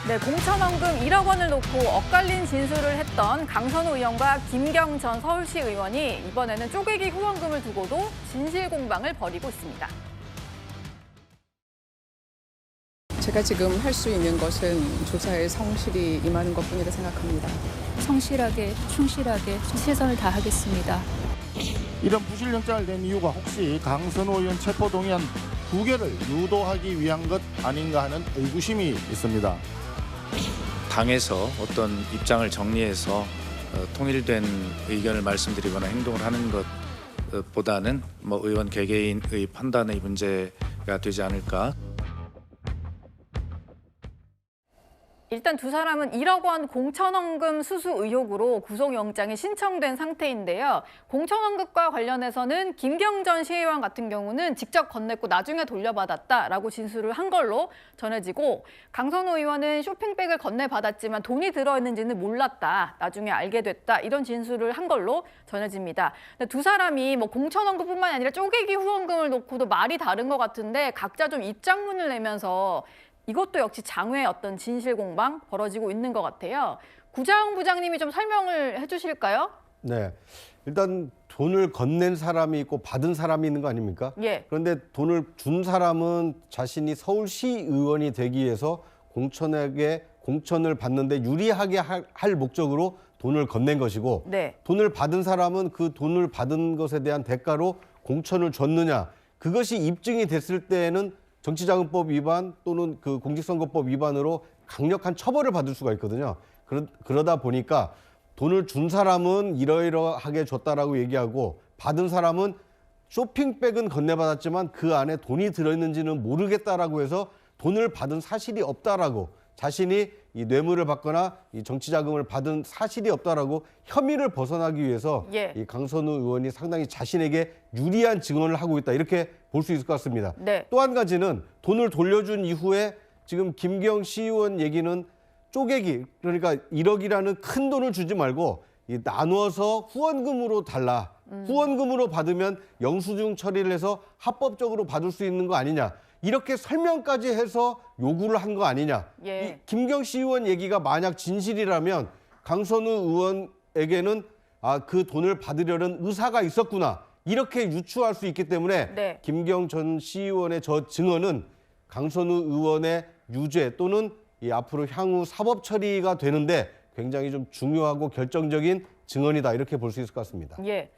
네, 공천원금 1억 원을 놓고 엇갈린 진술을 했던 강선우 의원과 김경 전 서울시 의원이 이번에는 쪼개기 후원금을 두고도 진실 공방을 벌이고 있습니다. 제가 지금 할 수 있는 것은 조사에 성실히 임하는 것뿐이라 생각합니다. 성실하게, 충실하게 최선을 다하겠습니다. 이런 부실영장을 낸 이유가 혹시 강선우 의원 체포동의안 2개를 유도하기 위한 것 아닌가 하는 의구심이 있습니다. 당에서 어떤 입장을 정리해서 통일된 의견을 말씀드리거나 행동을 하는 것보다는 의원 개개인의 판단의 문제가 되지 않을까. 일단 두 사람은 1억 원 공천원금 수수 의혹으로 구속영장이 신청된 상태인데요. 공천원금과 관련해서는 김경 전 시의원 같은 경우는 직접 건넸고 나중에 돌려받았다라고 진술을 한 걸로 전해지고, 강선우 의원은 쇼핑백을 건네받았지만 돈이 들어있는지는 몰랐다, 나중에 알게 됐다, 이런 진술을 한 걸로 전해집니다. 근데 두 사람이 공천원금뿐만 아니라 쪼개기 후원금을 놓고도 말이 다른 것 같은데 각자 좀 입장문을 내면서 이것도 역시 장외의 어떤 진실 공방 벌어지고 있는 것 같아요. 구자웅 부장님이 좀 설명을 해주실까요? 네, 일단 돈을 건넨 사람이 있고 받은 사람이 있는 거 아닙니까? 예. 그런데 돈을 준 사람은 자신이 서울시 의원이 되기 위해서 공천을 받는데 유리하게 할 목적으로 돈을 건넨 것이고, 네. 돈을 받은 사람은 그 돈을 받은 것에 대한 대가로 공천을 줬느냐, 그것이 입증이 됐을 때에는 정치자금법 위반 또는 그 공직선거법 위반으로 강력한 처벌을 받을 수가 있거든요. 그러다 보니까 돈을 준 사람은 이러이러하게 줬다라고 얘기하고, 받은 사람은 쇼핑백은 건네받았지만 그 안에 돈이 들어있는지는 모르겠다라고 해서 돈을 받은 사실이 없다라고, 자신이 이 뇌물을 받거나 이 정치자금을 받은 사실이 없다라고 혐의를 벗어나기 위해서 예. 이 강선우 의원이 상당히 자신에게 유리한 증언을 하고 있다, 이렇게 볼 수 있을 것 같습니다. 네. 또 한 가지는 돈을 돌려준 이후에 지금 김경 시의원 얘기는 쪼개기, 그러니까 1억이라는 큰 돈을 주지 말고 나누어서 후원금으로 달라. 후원금으로 받으면 영수증 처리를 해서 합법적으로 받을 수 있는 거 아니냐. 이렇게 설명까지 해서 요구를 한 거 아니냐. 예. 이 김경 시의원 얘기가 만약 진실이라면 강선우 의원에게는 그 돈을 받으려는 의사가 있었구나, 이렇게 유추할 수 있기 때문에 네. 김경 전 시의원의 저 증언은 강선우 의원의 유죄 또는 앞으로 향후 사법 처리가 되는데 굉장히 좀 중요하고 결정적인 증언이다, 이렇게 볼 수 있을 것 같습니다. 예.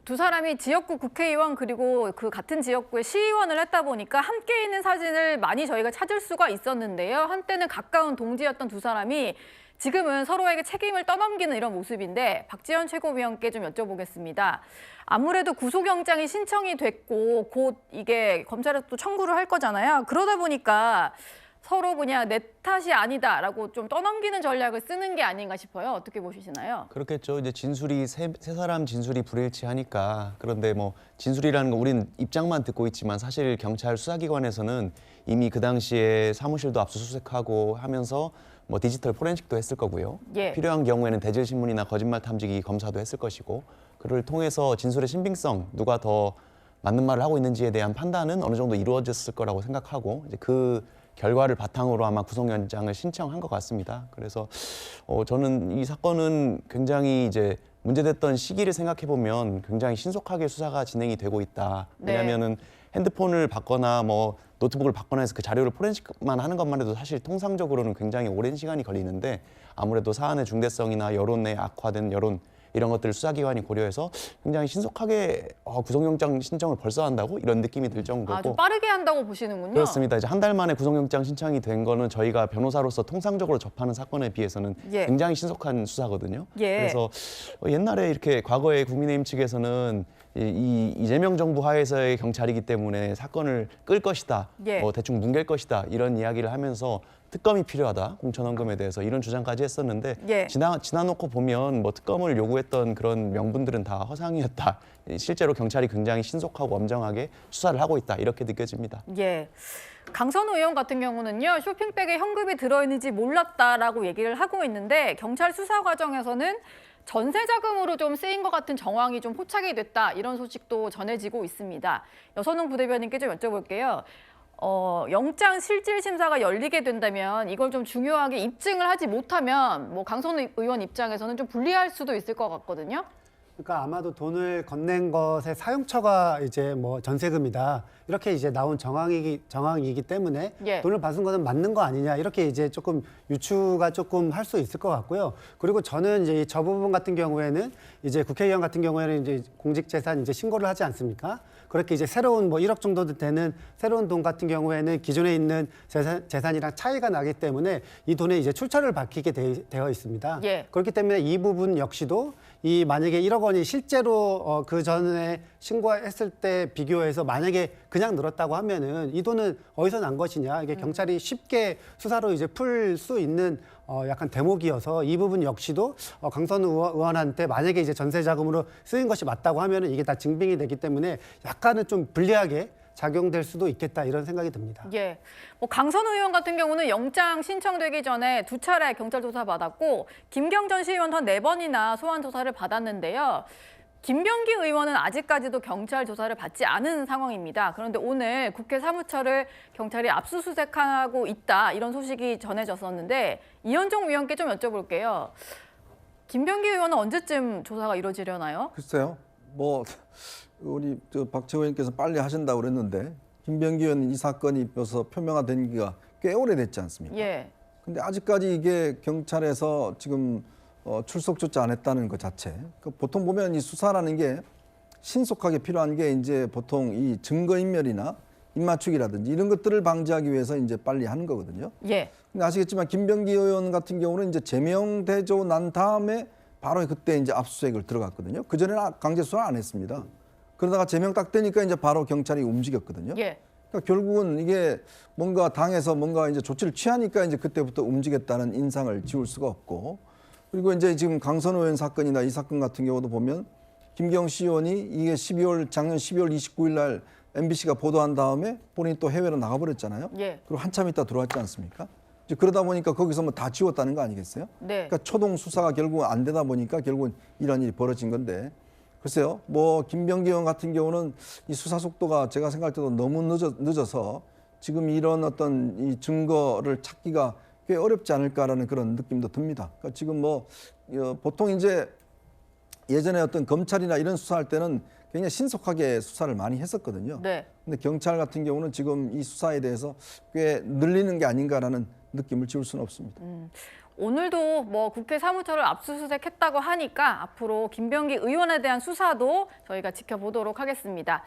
두 사람이 지역구 국회의원 그리고 그 같은 지역구의 시의원을 했다 보니까 함께 있는 사진을 많이 저희가 찾을 수가 있었는데요. 한때는 가까운 동지였던 두 사람이 지금은 서로에게 책임을 떠넘기는 이런 모습인데, 박지원 최고위원께 좀 여쭤보겠습니다. 아무래도 구속영장이 신청이 됐고 곧 이게 검찰에서 또 청구를 할 거잖아요. 그러다 보니까 서로 그냥 내 탓이 아니다라고 좀 떠넘기는 전략을 쓰는 게 아닌가 싶어요. 어떻게 보시나요? 그렇겠죠. 이제 진술이 세 사람 진술이 불일치하니까. 그런데 진술이라는 거 우리는 입장만 듣고 있지만 사실 경찰 수사기관에서는 이미 그 당시에 사무실도 압수수색하고 하면서 디지털 포렌식도 했을 거고요. 예. 필요한 경우에는 대질신문이나 거짓말 탐지기 검사도 했을 것이고, 그를 통해서 진술의 신빙성, 누가 더 맞는 말을 하고 있는지에 대한 판단은 어느 정도 이루어졌을 거라고 생각하고, 이제 그 결과를 바탕으로 아마 구속영장을 신청한 것 같습니다. 그래서 저는 이 사건은 굉장히 이제 문제됐던 시기를 생각해 보면 굉장히 신속하게 수사가 진행이 되고 있다. 네. 왜냐하면은 핸드폰을 받거나 노트북을 받거나 해서 그 자료를 포렌식만 하는 것만 해도 사실 통상적으로는 굉장히 오랜 시간이 걸리는데, 아무래도 사안의 중대성이나 여론의 악화된 여론, 이런 것들을 수사기관이 고려해서 굉장히 신속하게 구속영장 신청을 벌써 한다고, 이런 느낌이 들 정도고. 좀 빠르게 한다고 보시는군요. 그렇습니다. 이제 한 달 만에 구속영장 신청이 된 거는 저희가 변호사로서 통상적으로 접하는 사건에 비해서는 예. 굉장히 신속한 수사거든요. 예. 그래서 옛날에 이렇게 과거에 국민의힘 측에서는 이 이재명 정부 하에서의 경찰이기 때문에 사건을 끌 것이다, 예. 대충 뭉갤 것이다, 이런 이야기를 하면서 특검이 필요하다, 공천원금에 대해서 이런 주장까지 했었는데, 예. 지나놓고 보면 특검을 요구했던 그런 명분들은 다 허상이었다. 실제로 경찰이 굉장히 신속하고 엄정하게 수사를 하고 있다, 이렇게 느껴집니다. 예. 강선우 의원 같은 경우는요, 쇼핑백에 현금이 들어있는지 몰랐다라고 얘기를 하고 있는데, 경찰 수사 과정에서는 전세 자금으로 좀 쓰인 것 같은 정황이 좀 포착이 됐다, 이런 소식도 전해지고 있습니다. 여선웅 부대변인께 좀 여쭤볼게요. 영장 실질 심사가 열리게 된다면 이걸 좀 중요하게 입증을 하지 못하면 뭐 강선우 의원 입장에서는 좀 불리할 수도 있을 것 같거든요. 그러니까 아마도 돈을 건넨 것의 사용처가 이제 뭐 전세금이다 이렇게 이제 나온 정황이기 때문에 예. 돈을 받은 것은 맞는 거 아니냐 이렇게 이제 조금 유추가 조금 할 수 있을 것 같고요. 그리고 저는 이제 저 부분 같은 경우에는 이제 국회의원 같은 경우에는 이제 공직재산 이제 신고를 하지 않습니까? 그렇게 이제 새로운 뭐 1억 정도 되는 새로운 돈 같은 경우에는 기존에 있는 재산이랑 차이가 나기 때문에 이 돈에 이제 출처를 밝히게 되어 있습니다. 예. 그렇기 때문에 이 부분 역시도 이 만약에 1억 원이 실제로 그 전에 신고했을 때 비교해서 만약에 그냥 늘었다고 하면은 이 돈은 어디서 난 것이냐 이게 경찰이 쉽게 수사로 이제 풀 수 있는 약간 대목이어서 이 부분 역시도 강선우 의원한테 만약에 이제 전세 자금으로 쓰인 것이 맞다고 하면은 이게 다 증빙이 되기 때문에 약간은 좀 불리하게 작용될 수도 있겠다 이런 생각이 듭니다. 예. 뭐 강선우 의원 같은 경우는 영장 신청되기 전에 2차례 경찰 조사 받았고 김경전 시의원도 한 4번이나 소환 조사를 받았는데요. 김병기 의원은 아직까지도 경찰 조사를 받지 않은 상황입니다. 그런데 오늘 국회 사무처를 경찰이 압수수색하고 있다 이런 소식이 전해졌었는데 이현종 위원께 좀 여쭤볼게요. 김병기 의원은 언제쯤 조사가 이루어지려나요? 글쎄요. 뭐 우리 박채호 의원께서 빨리 하신다고 그랬는데 김병기 의원은 이 사건이 벌써 표명화된 지가 꽤 오래됐지 않습니까? 예. 근데 아직까지 이게 경찰에서 지금 출석조차 안 했다는 것 자체. 보통 보면 이 수사라는 게 신속하게 필요한 게 이제 보통 이 증거인멸이나 입맞추기라든지 이런 것들을 방지하기 위해서 이제 빨리 하는 거거든요. 예. 근데 아시겠지만 김병기 의원 같은 경우는 이제 제명 대조 난 다음에 바로 그때 이제 압수수색을 들어갔거든요. 그 전에는 강제 수사 안 했습니다. 그러다가 제명 딱 되니까 이제 바로 경찰이 움직였거든요. 예. 그러니까 결국은 이게 뭔가 당에서 뭔가 이제 조치를 취하니까 이제 그때부터 움직였다는 인상을 지울 수가 없고, 그리고 이제 지금 강선우 의원 사건이나 이 사건 같은 경우도 보면 김경시 의원이 이게 작년 12월 29일 날 MBC가 보도한 다음에 본인이 또 해외로 나가버렸잖아요. 예. 그리고 한참 있다 들어왔지 않습니까? 이제 그러다 보니까 거기서 뭐 다 지웠다는 거 아니겠어요? 네. 그러니까 초동 수사가 결국은 안 되다 보니까 결국은 이런 일이 벌어진 건데, 글쎄요, 뭐 김병기 의원 같은 경우는 이 수사 속도가 제가 생각할 때도 너무 늦어서 지금 이런 어떤 이 증거를 찾기가 꽤 어렵지 않을까라는 그런 느낌도 듭니다. 그러니까 지금 뭐 보통 이제 예전에 어떤 검찰이나 이런 수사할 때는 굉장히 신속하게 수사를 많이 했었거든요. 네. 근데 경찰 같은 경우는 지금 이 수사에 대해서 꽤 늘리는 게 아닌가라는 느낌을 지울 수는 없습니다. 오늘도 뭐 국회 사무처를 압수수색했다고 하니까 앞으로 김병기 의원에 대한 수사도 저희가 지켜보도록 하겠습니다.